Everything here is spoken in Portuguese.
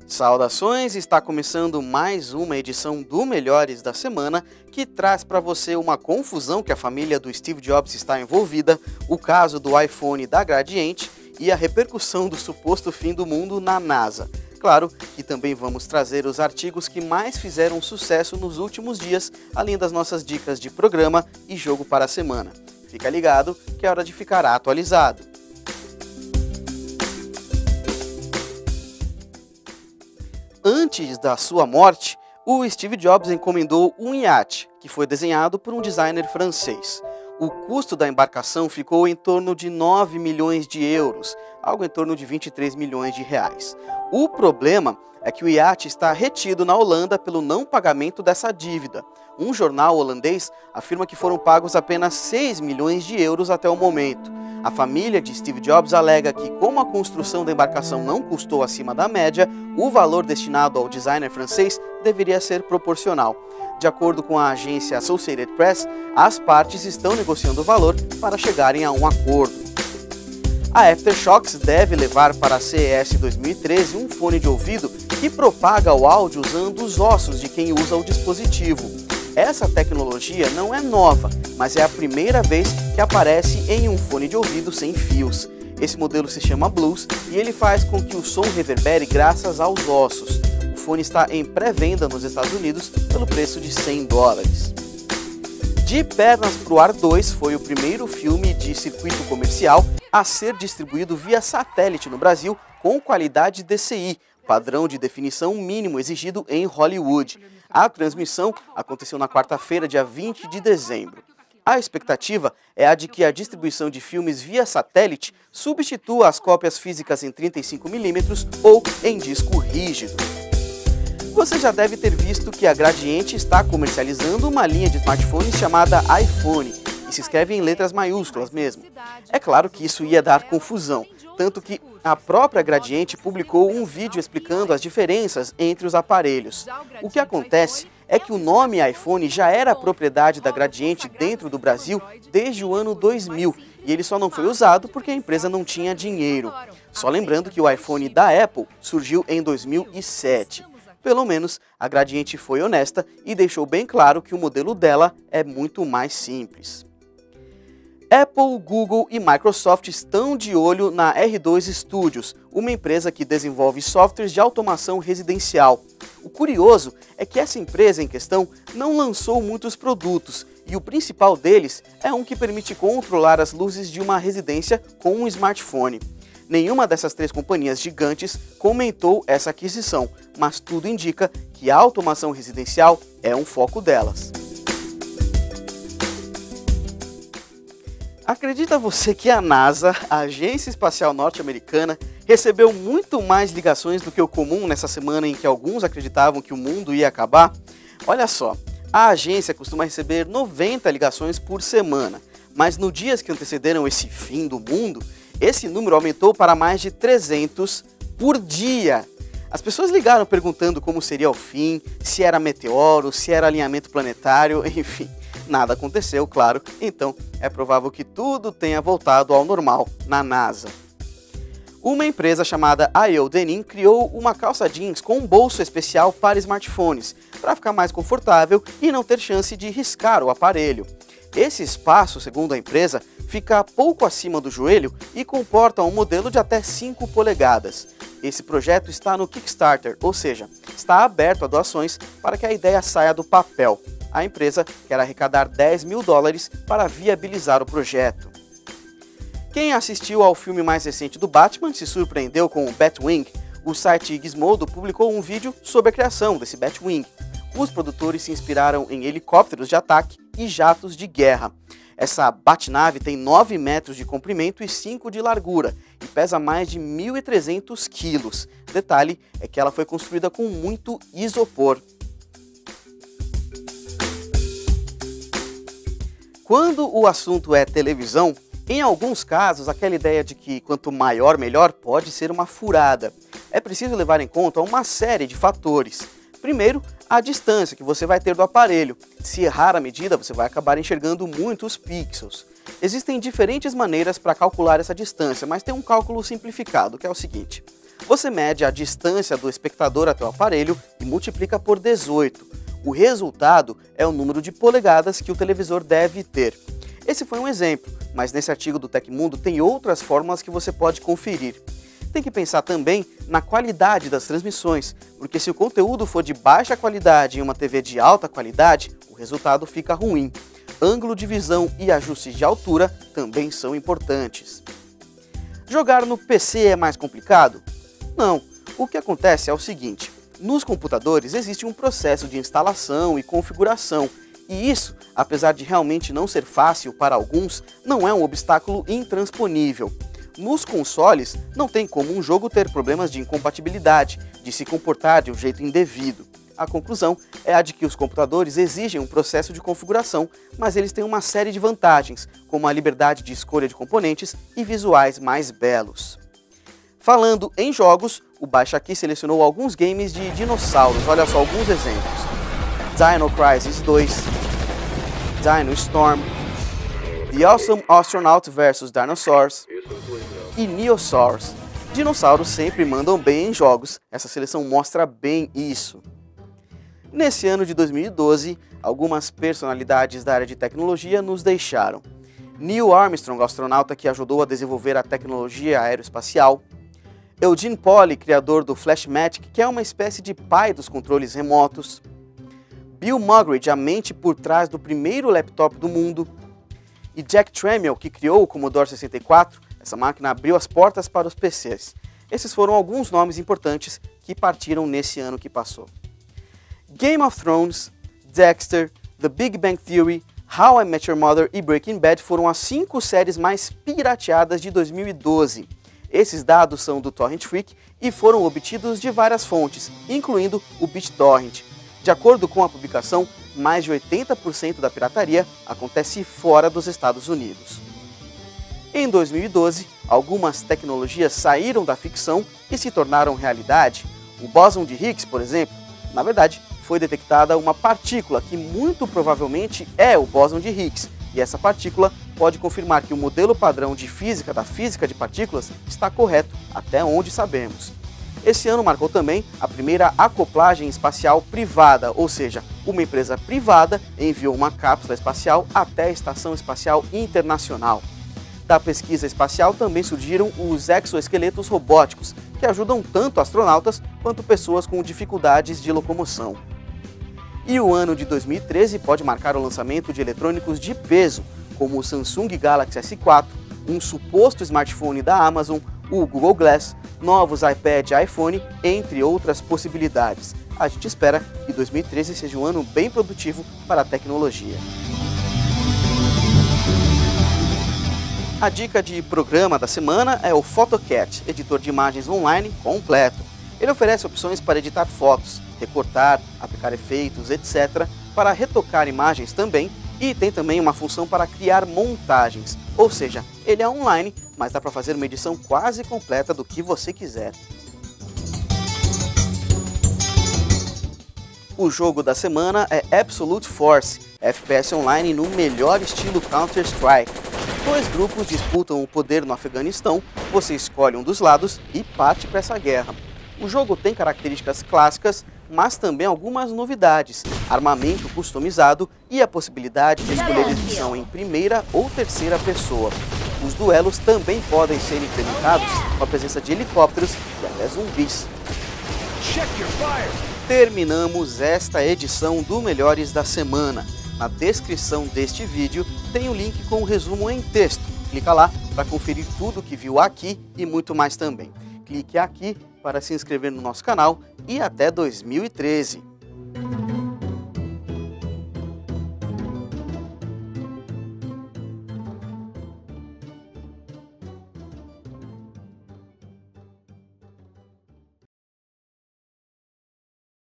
Saudações, está começando mais uma edição do Melhores da Semana, que traz para você uma confusão que a família do Steve Jobs está envolvida, o caso do iPhone da Gradiente e a repercussão do suposto fim do mundo na NASA. Claro que também vamos trazer os artigos que mais fizeram sucesso nos últimos dias, além das nossas dicas de programa e jogo para a semana. Fica ligado que é hora de ficar atualizado. Antes da sua morte, o Steve Jobs encomendou um iate, que foi desenhado por um designer francês. O custo da embarcação ficou em torno de 9 milhões de euros, algo em torno de 23 milhões de reais. O problema é que o iate está retido na Holanda pelo não pagamento dessa dívida. Um jornal holandês afirma que foram pagos apenas 6 milhões de euros até o momento. A família de Steve Jobs alega que, como a construção da embarcação não custou acima da média, o valor destinado ao designer francês deveria ser proporcional. De acordo com a agência Associated Press, as partes estão negociando o valor para chegarem a um acordo. A Aftershokz deve levar para a CES 2013 um fone de ouvido que propaga o áudio usando os ossos de quem usa o dispositivo. Essa tecnologia não é nova, mas é a primeira vez que aparece em um fone de ouvido sem fios. Esse modelo se chama Blues e ele faz com que o som reverbere graças aos ossos. O fone está em pré-venda nos Estados Unidos pelo preço de $100. De Pernas pro Ar 2 foi o primeiro filme de circuito comercial a ser distribuído via satélite no Brasil com qualidade DCI, padrão de definição mínimo exigido em Hollywood. A transmissão aconteceu na quarta-feira, dia 20 de dezembro. A expectativa é a de que a distribuição de filmes via satélite substitua as cópias físicas em 35mm ou em disco rígido. Você já deve ter visto que a Gradiente está comercializando uma linha de smartphones chamada iPhone, e se escreve em letras maiúsculas mesmo. É claro que isso ia dar confusão, tanto que a própria Gradiente publicou um vídeo explicando as diferenças entre os aparelhos. O que acontece é que o nome iPhone já era propriedade da Gradiente dentro do Brasil desde o ano 2000, e ele só não foi usado porque a empresa não tinha dinheiro. Só lembrando que o iPhone da Apple surgiu em 2007. Pelo menos, a Gradiente foi honesta e deixou bem claro que o modelo dela é muito mais simples. Apple, Google e Microsoft estão de olho na R2 Studios, uma empresa que desenvolve softwares de automação residencial. O curioso é que essa empresa em questão não lançou muitos produtos, e o principal deles é um que permite controlar as luzes de uma residência com um smartphone. Nenhuma dessas três companhias gigantes comentou essa aquisição, mas tudo indica que a automação residencial é um foco delas. Acredita você que a NASA, a Agência Espacial Norte-Americana, recebeu muito mais ligações do que o comum nessa semana em que alguns acreditavam que o mundo ia acabar? Olha só, a agência costuma receber 90 ligações por semana, mas nos dias que antecederam esse fim do mundo, esse número aumentou para mais de 300 por dia. As pessoas ligaram perguntando como seria o fim, se era meteoro, se era alinhamento planetário, enfim. Nada aconteceu, claro, então é provável que tudo tenha voltado ao normal na NASA. Uma empresa chamada IO Denim criou uma calça jeans com um bolso especial para smartphones, para ficar mais confortável e não ter chance de riscar o aparelho. Esse espaço, segundo a empresa, fica pouco acima do joelho e comporta um modelo de até 5 polegadas. Esse projeto está no Kickstarter, ou seja, está aberto a doações para que a ideia saia do papel. A empresa quer arrecadar $10 mil para viabilizar o projeto. Quem assistiu ao filme mais recente do Batman se surpreendeu com o Batwing. O site Gizmodo publicou um vídeo sobre a criação desse Batwing. Os produtores se inspiraram em helicópteros de ataque e jatos de guerra. Essa Batnave tem 9 metros de comprimento e 5 de largura e pesa mais de 1.300 quilos. Detalhe é que ela foi construída com muito isopor. Quando o assunto é televisão, em alguns casos aquela ideia de que quanto maior melhor pode ser uma furada. É preciso levar em conta uma série de fatores. Primeiro, a distância que você vai ter do aparelho. Se errar a medida, você vai acabar enxergando muitos pixels. Existem diferentes maneiras para calcular essa distância, mas tem um cálculo simplificado, que é o seguinte. Você mede a distância do espectador até o aparelho e multiplica por 18. O resultado é o número de polegadas que o televisor deve ter. Esse foi um exemplo, mas nesse artigo do Tecmundo tem outras fórmulas que você pode conferir. Tem que pensar também na qualidade das transmissões, porque se o conteúdo for de baixa qualidade em uma TV de alta qualidade, o resultado fica ruim. Ângulo de visão e ajustes de altura também são importantes. Jogar no PC é mais complicado? Não. O que acontece é o seguinte: nos computadores existe um processo de instalação e configuração, e isso, apesar de realmente não ser fácil para alguns, não é um obstáculo intransponível. Nos consoles, não tem como um jogo ter problemas de incompatibilidade, de se comportar de um jeito indevido. A conclusão é a de que os computadores exigem um processo de configuração, mas eles têm uma série de vantagens, como a liberdade de escolha de componentes e visuais mais belos. Falando em jogos, o Baixa Aqui selecionou alguns games de dinossauros, olha só alguns exemplos: Dino Crisis 2, Dino Storm, The Awesome Astronaut vs Dinosaurs e Neosaurs. Dinossauros sempre mandam bem em jogos, essa seleção mostra bem isso. Nesse ano de 2012, algumas personalidades da área de tecnologia nos deixaram. Neil Armstrong, astronauta que ajudou a desenvolver a tecnologia aeroespacial. Eugene Polly, criador do Flashmatic, que é uma espécie de pai dos controles remotos. Bill Moggridge, a mente por trás do primeiro laptop do mundo. E Jack Tramiel, que criou o Commodore 64, essa máquina abriu as portas para os PCs. Esses foram alguns nomes importantes que partiram nesse ano que passou. Game of Thrones, Dexter, The Big Bang Theory, How I Met Your Mother e Breaking Bad foram as 5 séries mais pirateadas de 2012. Esses dados são do Torrent Freak e foram obtidos de várias fontes, incluindo o BitTorrent. De acordo com a publicação, mais de 80% da pirataria acontece fora dos Estados Unidos. Em 2012, algumas tecnologias saíram da ficção e se tornaram realidade. O bóson de Higgs, por exemplo, na verdade, foi detectada uma partícula que muito provavelmente é o bóson de Higgs, e essa partícula pode confirmar que o modelo padrão de física da física de partículas está correto, até onde sabemos. Esse ano marcou também a primeira acoplagem espacial privada, ou seja, uma empresa privada enviou uma cápsula espacial até a Estação Espacial Internacional. Da pesquisa espacial também surgiram os exoesqueletos robóticos, que ajudam tanto astronautas quanto pessoas com dificuldades de locomoção. E o ano de 2013 pode marcar o lançamento de eletrônicos de peso, como o Samsung Galaxy S4, um suposto smartphone da Amazon, o Google Glass, novos iPad e iPhone, entre outras possibilidades. A gente espera que 2013 seja um ano bem produtivo para a tecnologia. A dica de programa da semana é o Photocat, editor de imagens online completo. Ele oferece opções para editar fotos, recortar, aplicar efeitos, etc., para retocar imagens também, e tem também uma função para criar montagens, ou seja, ele é online, mas dá para fazer uma edição quase completa do que você quiser. O jogo da semana é Absolute Force, FPS online no melhor estilo Counter-Strike. 2 grupos disputam o poder no Afeganistão, você escolhe um dos lados e parte para essa guerra. O jogo tem características clássicas, mas também algumas novidades, armamento customizado e a possibilidade de escolher exibição em primeira ou terceira pessoa. Os duelos também podem ser implementados com a presença de helicópteros e até zumbis. Terminamos esta edição do Melhores da Semana. Na descrição deste vídeo tem o link com o resumo em texto. Clica lá para conferir tudo que viu aqui e muito mais também. Clique aqui para se inscrever no nosso canal e até 2013.